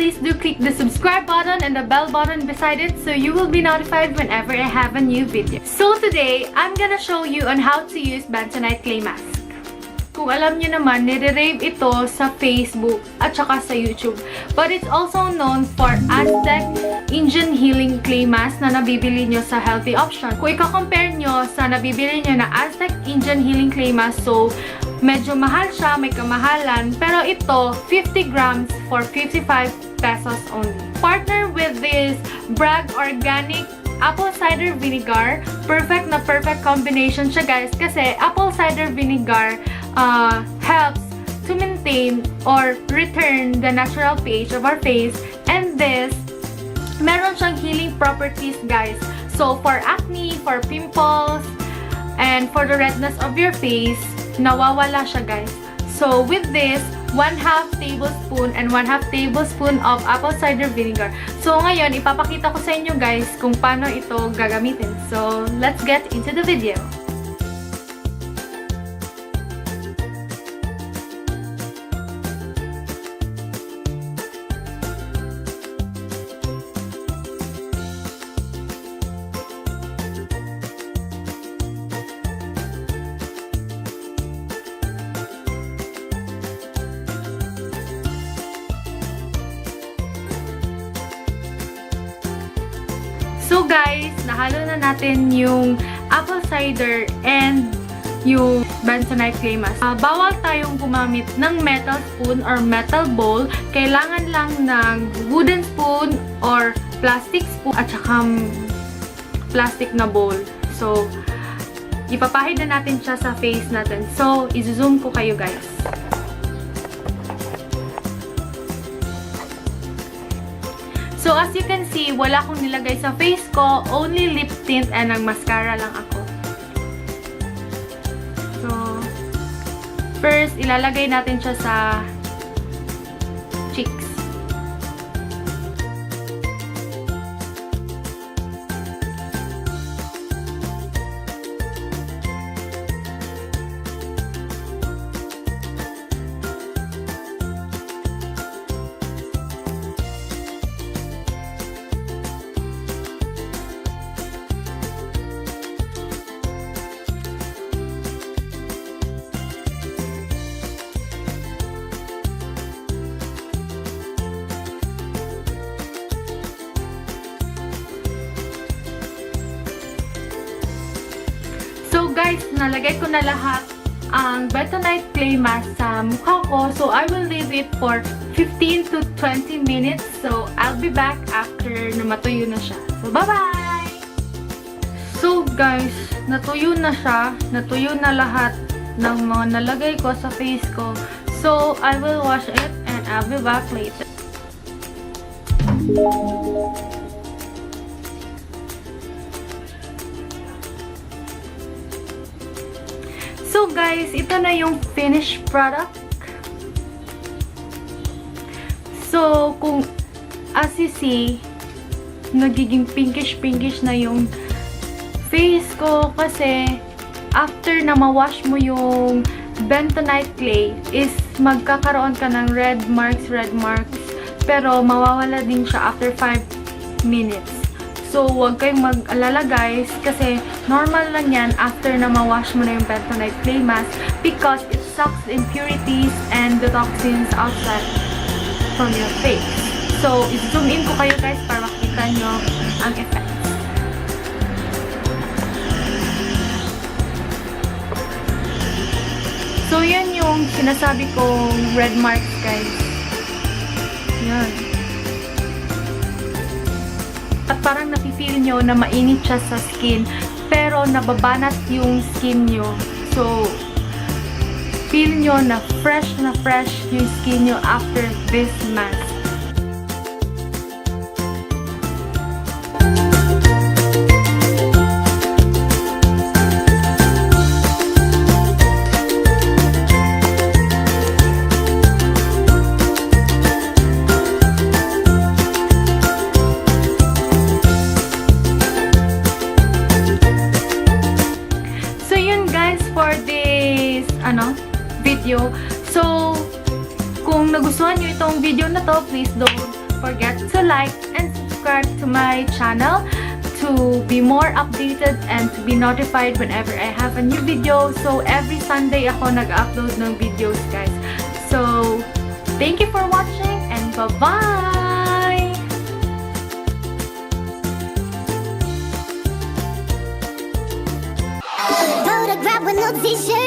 please do click the subscribe button and the bell button beside it so you will be notified whenever I have a new video. So today, I'm gonna show you on how to use Bentonite clay mask. Kung alam nyo naman, nire-rave ito sa Facebook at saka sa YouTube. But it's also known for aztec Indian healing clay mask na nabibili nyo sa healthy option. Kung i-compare nyo sa nabibili nyo na aztec Indian healing clay mask, so medyo mahal siya, may kamahalan. Pero ito, 50 grams for 55 pesos only. Partner with this Bragg Organic apple cider vinegar. Perfect na perfect combination siya, guys. Kasi apple cider vinegar helps to maintain or return the natural pH of our face. And this, meron siyang healing properties, guys. So, for acne, for pimples, and for the redness of your face, nawawala siya, guys. So, with this, 1/2 tablespoon and 1/2 tablespoon of apple cider vinegar. So, ngayon, ipapakita ko sa inyo, guys, kung paano ito gagamitin. So, let's get into the video. So guys, nahalo na natin yung apple cider and yung bentonite clay mask. Bawal tayong gumamit ng metal spoon or metal bowl. Kailangan lang ng wooden spoon or plastic spoon at saka plastic na bowl. So, ipapahid na natin siya sa face natin. So, i-zoom ko kayo, guys. So, as you can see, wala akong nilagay sa face ko. Only lip tint and ang mascara lang ako. So, first, ilalagay natin siya sa cheeks. So guys, nalagay ko na lahat ang bentonite clay mask sa mukha ko. So I will leave it for 15 to 20 minutes. So I'll be back after na matuyo na siya. So bye-bye! So guys, natuyo na siya. Natuyo na lahat ng mga nalagay ko sa face ko. So I will wash it and I'll be back later. So guys, ito na yung finished product. So, kung as you see, nagiging pinkish na yung face ko kasi after na ma-wash mo yung bentonite clay is magkakaroon ka ng red marks, pero mawawala din siya after 5 minutes. So, huwag kayong mag-alala, guys, kasi normal lang yan after na ma-wash mo na yung bentonite clay mask because it sucks the impurities and the toxins outside from your face. So, i-zoom in ko kayo, guys, para makita nyo ang effect. So, yan yung sinasabi kong red marks, guys. Yan. At parang nafe-feel nyo na mainit siya sa skin, pero nababanat yung skin nyo. So, feel nyo na fresh yung skin nyo after this mask. video. So, kung nagustuhan nyo itong video na to, please don't forget to like and subscribe to my channel to be more updated and to be notified whenever I have a new video. So, every Sunday ako nag-upload ng videos, guys. So, thank you for watching and bye-bye! Photograph with no t-shirt.